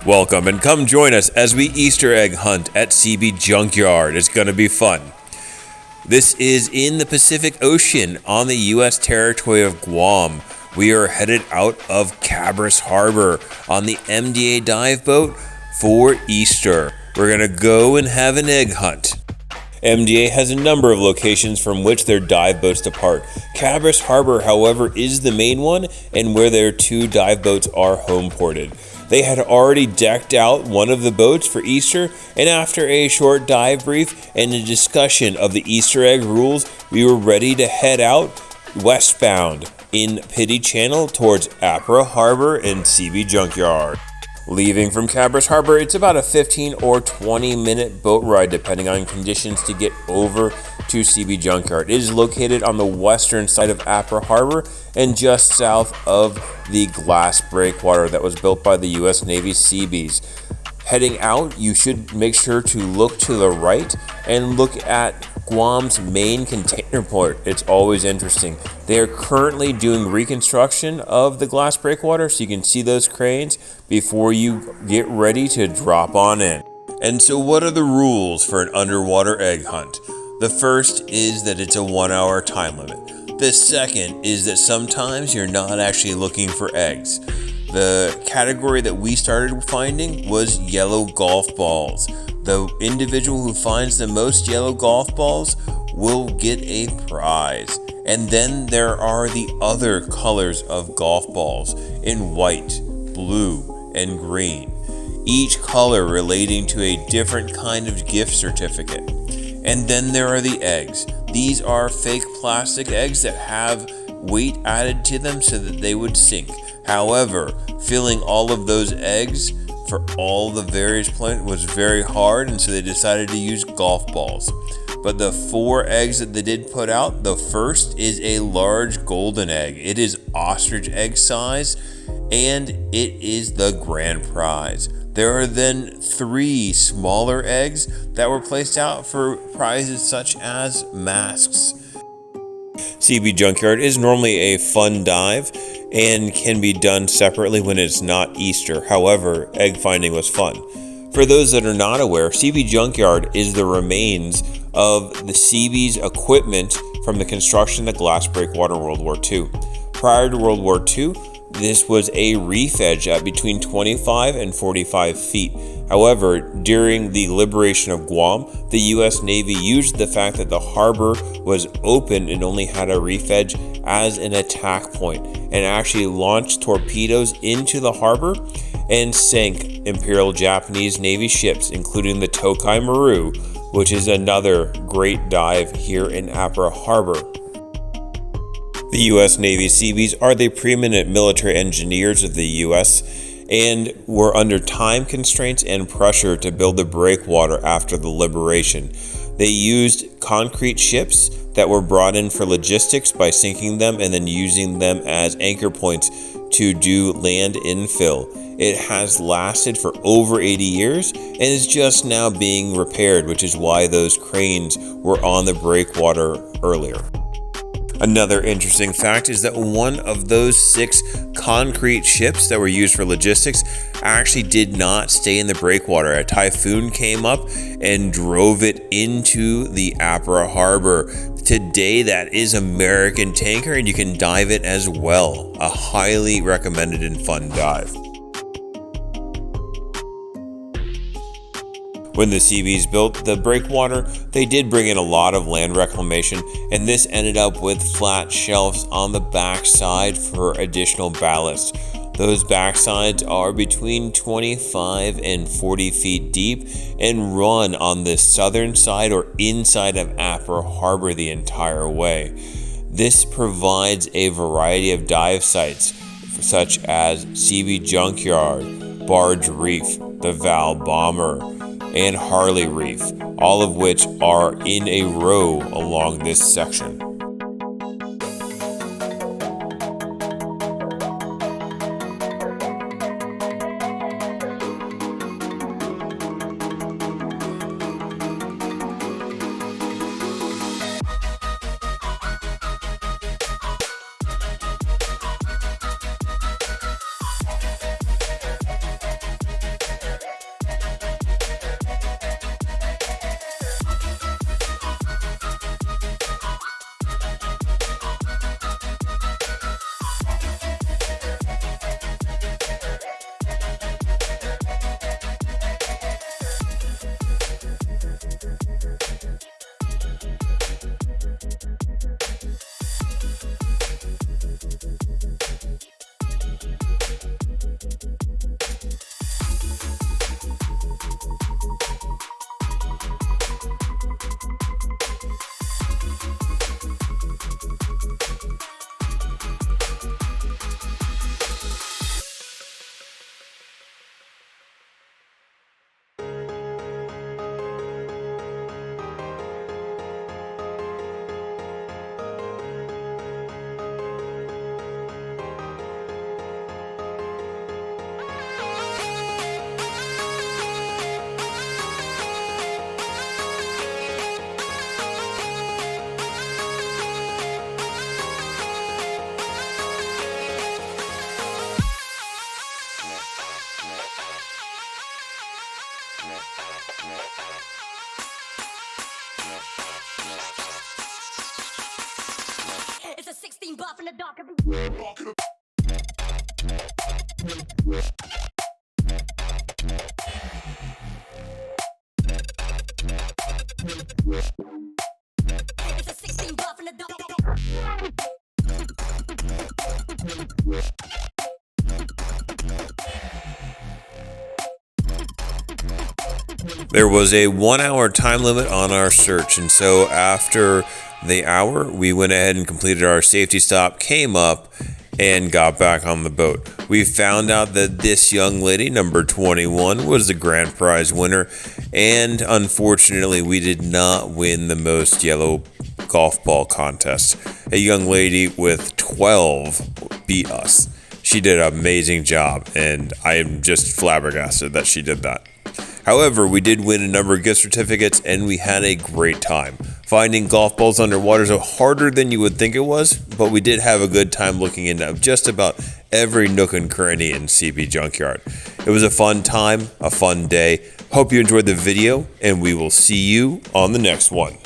Welcome and come join us as we Easter egg hunt at Seabee Junkyard. It's going to be fun. This is in the Pacific Ocean on the US Territory of Guam. We are headed out of Apra Harbor on the MDA dive boat for Easter. We're going to go and have an egg hunt. MDA has a number of locations from which their dive boats depart. Apra Harbor, however, is the main one and where their two dive boats are home ported. They had already decked out one of the boats for Easter, and after a short dive brief and a discussion of the Easter egg rules, we were ready to head out westbound in Pity Channel towards Apra Harbor and Seabee Junkyard. Leaving from Apra Harbor, it's about a 15 or 20 minute boat ride depending on conditions to get over to Seabee Junkyard. It is located on the western side of Apra Harbor and just south of the Glass Breakwater that was built by the US Navy Seabees. Heading out, you should make sure to look to the right and look at Guam's main container port. It's always interesting. They are currently doing reconstruction of the Glass Breakwater, so you can see those cranes before you get ready to drop on in. And so what are the rules for an underwater egg hunt? The first is that it's a 1 hour time limit. The second is that sometimes you're not actually looking for eggs. The category that we started finding was yellow golf balls. The individual who finds the most yellow golf balls will get a prize. And then there are the other colors of golf balls in white, blue, and green, each color relating to a different kind of gift certificate. And then there are the eggs. These are fake plastic eggs that have weight added to them so that they would sink. However, filling all of those eggs for all the various planets was very hard, and so they decided to use golf balls. But the 4 eggs that they did put out, the first is a large golden egg. It is ostrich egg size, and it is the grand prize. There are then 3 smaller eggs that were placed out for prizes such as masks. Seabee Junkyard is normally a fun dive and can be done separately when it's not Easter. However, egg finding was fun. For those that are not aware, Seabee Junkyard is the remains of the Seabees equipment from the construction of the Glass Breakwater World War II. Prior to World War II, this was a reef edge at between 25 and 45 feet. However, during the liberation of Guam, the US Navy used the fact that the harbor was open and only had a reef edge as an attack point, and actually launched torpedoes into the harbor and sank Imperial Japanese Navy ships, including the Tokai Maru, which is another great dive here in Apra Harbor. The US Navy Seabees are the preeminent military engineers of the US and were under time constraints and pressure to build the breakwater after the liberation. They used concrete ships that were brought in for logistics by sinking them and then using them as anchor points to do land infill. It has lasted for over 80 years and is just now being repaired, which is why those cranes were on the breakwater earlier. Another interesting fact is that one of those 6 concrete ships that were used for logistics actually did not stay in the breakwater. A typhoon came up and drove it into the Apra Harbor. Today, that is American tanker, and you can dive it as well. A highly recommended and fun dive. When the Seabees built the breakwater, they did bring in a lot of land reclamation, and this ended up with flat shelves on the backside for additional ballast. Those backsides are between 25 and 40 feet deep and run on the southern side or inside of Apra Harbor the entire way. This provides a variety of dive sites such as Seabee Junkyard, Barge Reef, the Val Bomber, and Harley Reef, all of which are in a row along this section. There was a 1-hour time limit on our search, and so after the hour, we went ahead and completed our safety stop, came up, and got back on the boat. We found out that this young lady, number 21, was the grand prize winner, and unfortunately, we did not win the most yellow golf ball contest. A young lady with 12 beat us. She did an amazing job, and I am just flabbergasted that she did that. However, we did win a number of gift certificates, and we had a great time. Finding golf balls underwater is harder than you would think it was, but we did have a good time looking into just about every nook and cranny in Seabee Junkyard. It was a fun time, a fun day. Hope you enjoyed the video, and we will see you on the next one.